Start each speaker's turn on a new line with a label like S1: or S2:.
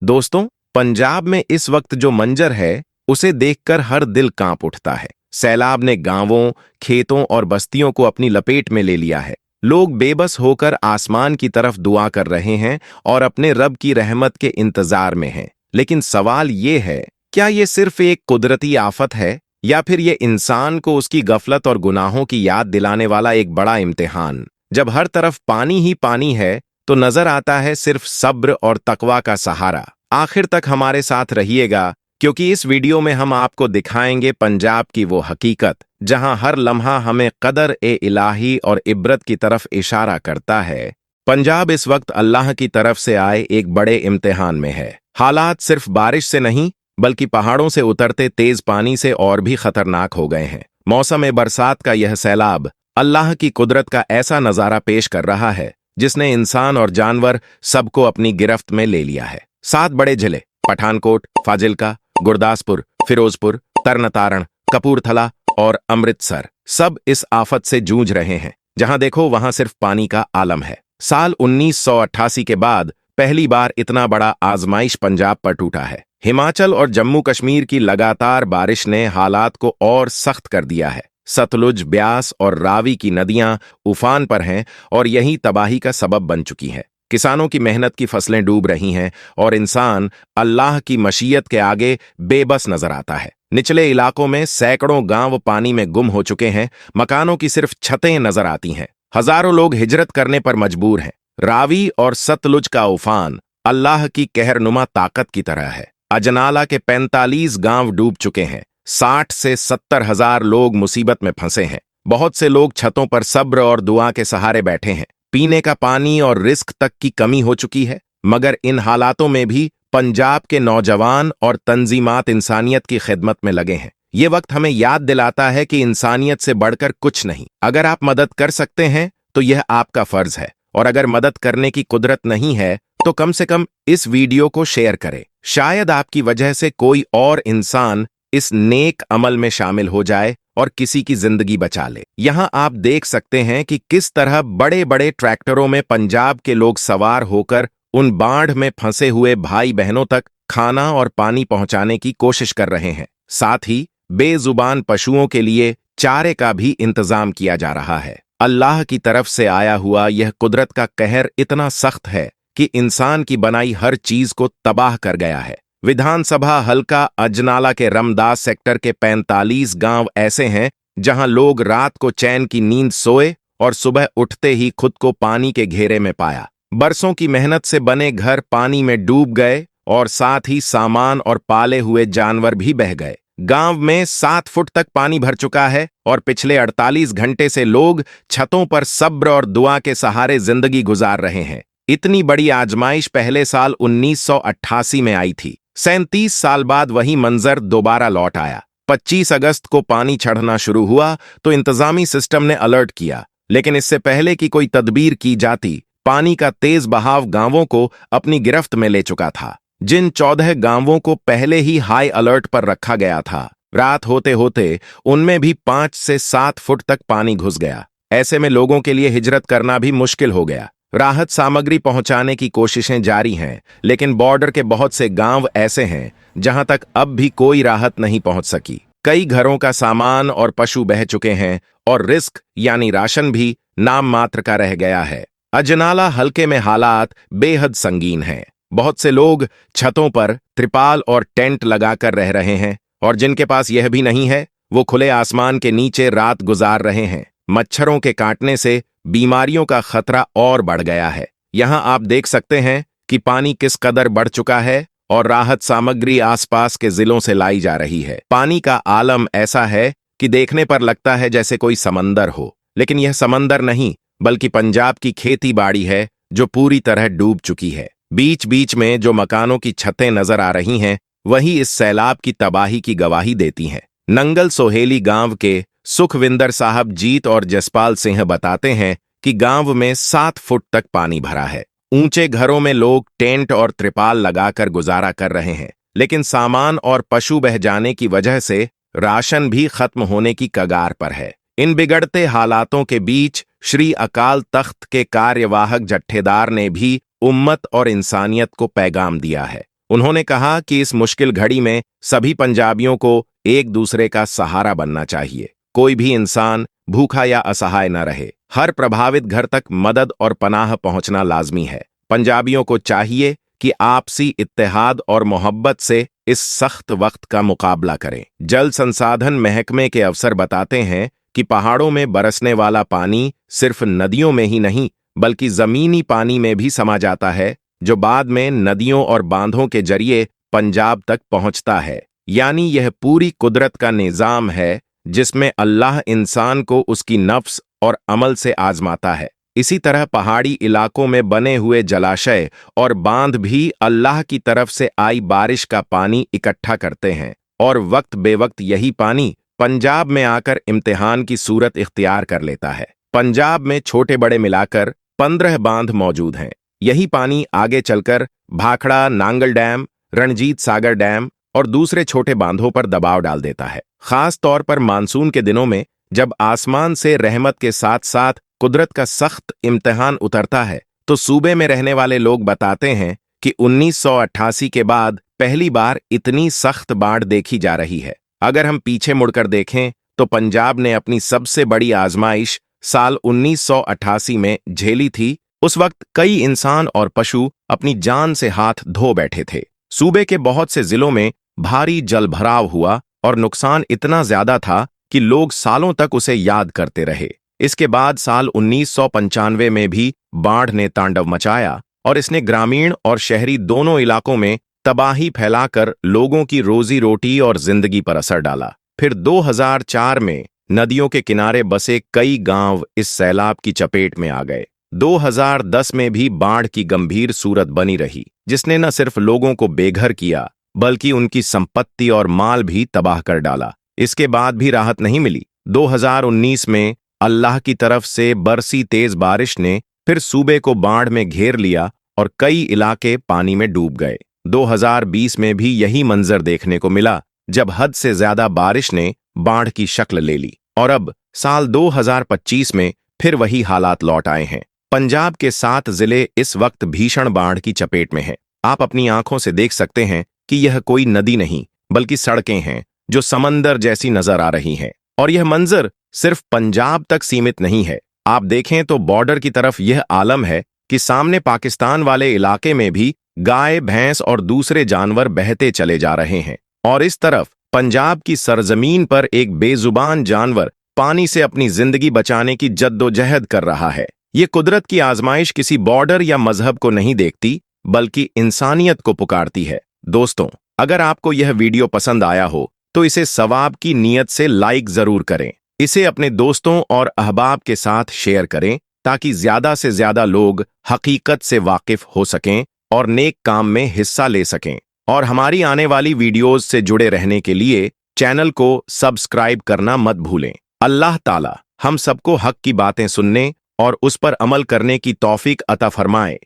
S1: दोस्तों, पंजाब में इस वक्त जो मंजर है, उसे देखकर हर दिल कांप उठता है। सैलाब ने गांवों, खेतों और बस्तियों को अपनी लपेट में ले लिया है। लोग बेबस होकर आसमान की तरफ दुआ कर रहे हैं और अपने रब की रहमत के इंतजार में हैं। लेकिन सवाल ये है, क्या ये सिर्फ एक कुदरती आफत है या फिर ये इंसान को उसकी गफलत और गुनाहों की याद दिलाने वाला एक बड़ा इम्तिहान? जब हर तरफ पानी ही पानी है, तो नजर आता है सिर्फ सब्र और तकवा का सहारा। आखिर तक हमारे साथ रहिएगा, क्योंकि इस वीडियो में हम आपको दिखाएंगे पंजाब की वो हकीकत जहां हर लम्हा हमें कदर ए इलाही और इबरत की तरफ इशारा करता है। पंजाब इस वक्त अल्लाह की तरफ से आए एक बड़े इम्तिहान में है। हालात सिर्फ बारिश से नहीं, बल्कि पहाड़ों से उतरते तेज पानी से और भी खतरनाक हो गए हैं। मौसम बरसात का यह सैलाब अल्लाह की कुदरत का ऐसा नजारा पेश कर रहा है जिसने इंसान और जानवर सबको अपनी गिरफ्त में ले लिया है। 7 बड़े जिले पठानकोट, फाजिल्का, गुरदासपुर, फिरोजपुर, तरनतारण, कपूरथला और अमृतसर सब इस आफत से जूझ रहे हैं। जहां देखो वहां सिर्फ पानी का आलम है। साल 1988 के बाद पहली बार इतना बड़ा आजमाइश पंजाब पर टूटा है। हिमाचल और जम्मू कश्मीर की लगातार बारिश ने हालात को और सख्त कर दिया है। सतलुज, ब्यास और रावी की नदियां उफान पर हैं और यही तबाही का सबब बन चुकी हैं। किसानों की मेहनत की फसलें डूब रही हैं और इंसान अल्लाह की मशीयत के आगे बेबस नजर आता है। निचले इलाकों में सैकड़ों गांव पानी में गुम हो चुके हैं। मकानों की सिर्फ छतें नजर आती हैं। हजारों लोग हिजरत करने पर मजबूर हैं। रावी और सतलुज का उफान अल्लाह की कहरनुमा ताकत की तरह है। अजनाला के 45 गांव डूब चुके हैं। 60 से 70 हजार लोग मुसीबत में फंसे हैं। बहुत से लोग छतों पर सब्र और दुआ के सहारे बैठे हैं। पीने का पानी और रिस्क तक की कमी हो चुकी है। मगर इन हालातों में भी पंजाब के नौजवान और तंजीमात इंसानियत की खिदमत में लगे हैं। ये वक्त हमें याद दिलाता है कि इंसानियत से बढ़कर कुछ नहीं। अगर आप मदद कर सकते हैं तो यह आपका फर्ज है, और अगर मदद करने की कुदरत नहीं है तो कम से कम इस वीडियो को शेयर करें। शायद आपकी वजह से कोई और इंसान इस नेक अमल में शामिल हो जाए और किसी की जिंदगी बचा ले। यहां आप देख सकते हैं कि किस तरह बड़े बड़े ट्रैक्टरों में पंजाब के लोग सवार होकर उन बाढ़ में फंसे हुए भाई बहनों तक खाना और पानी पहुंचाने की कोशिश कर रहे हैं। साथ ही बेजुबान पशुओं के लिए चारे का भी इंतजाम किया जा रहा है। अल्लाह की तरफ से आया हुआ यह कुदरत का कहर इतना सख्त है कि इंसान की बनाई हर चीज को तबाह कर गया है। विधानसभा हल्का अजनाला के रमदास सेक्टर के 45 गांव ऐसे हैं जहां लोग रात को चैन की नींद सोए और सुबह उठते ही खुद को पानी के घेरे में पाया। बरसों की मेहनत से बने घर पानी में डूब गए और साथ ही सामान और पाले हुए जानवर भी बह गए। गांव में 7 फुट तक पानी भर चुका है और पिछले 48 घंटे से लोग छतों पर सब्र और दुआ के सहारे जिंदगी गुजार रहे हैं। इतनी बड़ी आजमाइश पहले साल 1988 में आई थी। 37 साल बाद वही मंजर दोबारा लौट आया। 25 अगस्त को पानी चढ़ना शुरू हुआ तो इंतजामी सिस्टम ने अलर्ट किया, लेकिन इससे पहले कि कोई तदबीर की जाती, पानी का तेज बहाव गांवों को अपनी गिरफ्त में ले चुका था। जिन 14 गांवों को पहले ही हाई अलर्ट पर रखा गया था, रात होते होते उनमें भी 5 से 7 फुट तक पानी घुस गया। ऐसे में लोगों के लिए हिजरत करना भी मुश्किल हो गया। राहत सामग्री पहुंचाने की कोशिशें जारी हैं, लेकिन बॉर्डर के बहुत से गांव ऐसे हैं जहां तक अब भी कोई राहत नहीं पहुंच सकी। कई घरों का सामान और पशु बह चुके हैं और रिस्क यानी राशन भी नाम मात्र का रह गया है। अजनाला हल्के में हालात बेहद संगीन हैं। बहुत से लोग छतों पर त्रिपाल और टेंट लगाकर रह रहे हैं, और जिनके पास यह भी नहीं है वो खुले आसमान के नीचे रात गुजार रहे हैं। मच्छरों के काटने से बीमारियों का खतरा और बढ़ गया है। यहां आप देख सकते हैं कि पानी किस कदर बढ़ चुका है और राहत सामग्री आसपास के जिलों से लाई जा रही है। पानी का आलम ऐसा है कि देखने पर लगता है जैसे कोई समंदर हो, लेकिन यह समंदर नहीं बल्कि पंजाब की खेती बाड़ी है जो पूरी तरह डूब चुकी है। बीच बीच में जो मकानों की छतें नजर आ रही हैं, वही इस सैलाब की तबाही की गवाही देती हैं। नंगल सोहेली गांव के सुखविंदर साहब जीत और जसपाल सिंह बताते हैं कि गांव में 7 फुट तक पानी भरा है। ऊंचे घरों में लोग टेंट और त्रिपाल लगाकर गुजारा कर रहे हैं, लेकिन सामान और पशु बह जाने की वजह से राशन भी खत्म होने की कगार पर है। इन बिगड़ते हालातों के बीच श्री अकाल तख्त के कार्यवाहक जत्थेदार ने भी उम्मत और इंसानियत को पैगाम दिया है। उन्होंने कहा कि इस मुश्किल घड़ी में सभी पंजाबियों को एक दूसरे का सहारा बनना चाहिए। कोई भी इंसान भूखा या असहाय न रहे। हर प्रभावित घर तक मदद और पनाह पहुंचना लाजमी है। पंजाबियों को चाहिए कि आपसी इत्तेहाद और मोहब्बत से इस सख्त वक्त का मुकाबला करें। जल संसाधन महकमे के अफसर बताते हैं कि पहाड़ों में बरसने वाला पानी सिर्फ नदियों में ही नहीं बल्कि जमीनी पानी में भी समा जाता है, जो बाद में नदियों और बांधों के जरिए पंजाब तक पहुंचता है। यानी यह पूरी कुदरत का निजाम है जिसमें अल्लाह इंसान को उसकी नफ्स और अमल से आजमाता है। इसी तरह पहाड़ी इलाकों में बने हुए जलाशय और बांध भी अल्लाह की तरफ से आई बारिश का पानी इकट्ठा करते हैं और वक्त बेवक्त यही पानी पंजाब में आकर इम्तिहान की सूरत इख्तियार कर लेता है। पंजाब में छोटे बड़े मिलाकर 15 बांध मौजूद हैं। यही पानी आगे चलकर भाखड़ा, नांगल डैम, रणजीत सागर डैम और दूसरे छोटे बांधों पर दबाव डाल देता है। खास तौर पर मानसून के दिनों में जब आसमान से रहमत के साथ साथ कुदरत का सख्त इम्तिहान उतरता है, तो सूबे में रहने वाले लोग बताते हैं कि 1988 के बाद पहली बार इतनी सख्त बाढ़ देखी जा रही है। अगर हम पीछे मुड़कर देखें तो पंजाब ने अपनी सबसे बड़ी आजमाइश साल 1988 में झेली थी। उस वक्त कई इंसान और पशु अपनी जान से हाथ धो बैठे थे। सूबे के बहुत से जिलों में भारी जलभराव हुआ और नुकसान इतना ज्यादा था कि लोग सालों तक उसे याद करते रहे। इसके बाद साल 1995 में भी बाढ़ ने तांडव मचाया और इसने ग्रामीण और शहरी दोनों इलाकों में तबाही फैलाकर लोगों की रोजी रोटी और जिंदगी पर असर डाला। फिर 2004 में नदियों के किनारे बसे कई गांव इस सैलाब की चपेट में आ गए। 2010 में भी बाढ़ की गंभीर सूरत बनी रही, जिसने न सिर्फ लोगों को बेघर किया बल्कि उनकी संपत्ति और माल भी तबाह कर डाला। इसके बाद भी राहत नहीं मिली। 2019 में अल्लाह की तरफ से बरसी तेज बारिश ने फिर सूबे को बाढ़ में घेर लिया और कई इलाके पानी में डूब गए। 2020 में भी यही मंजर देखने को मिला, जब हद से ज्यादा बारिश ने बाढ़ की शक्ल ले ली। और अब साल 2025 में फिर वही हालात लौट आए हैं। पंजाब के 7 जिले इस वक्त भीषण बाढ़ की चपेट में हैं। आप अपनी आंखों से देख सकते हैं कि यह कोई नदी नहीं बल्कि सड़कें हैं जो समंदर जैसी नजर आ रही हैं। और यह मंजर सिर्फ पंजाब तक सीमित नहीं है। आप देखें तो बॉर्डर की तरफ यह आलम है कि सामने पाकिस्तान वाले इलाके में भी गाय, भैंस और दूसरे जानवर बहते चले जा रहे हैं। और इस तरफ पंजाब की सरजमीन पर एक बेजुबान जानवर पानी से अपनी जिंदगी बचाने की जद्दोजहद कर रहा है। ये कुदरत की आजमाइश किसी बॉर्डर या मजहब को नहीं देखती बल्कि इंसानियत को पुकारती है। दोस्तों, अगर आपको यह वीडियो पसंद आया हो तो इसे सवाब की नीयत से लाइक जरूर करें। इसे अपने दोस्तों और अहबाब के साथ शेयर करें ताकि ज्यादा से ज्यादा लोग हकीकत से वाकिफ हो सकें और नेक काम में हिस्सा ले सकें। और हमारी आने वाली वीडियोज से जुड़े रहने के लिए चैनल को सब्सक्राइब करना मत भूलें। अल्लाह ताला हम सबको हक की बातें सुनने और उस पर अमल करने की तौफीक अता फरमाए।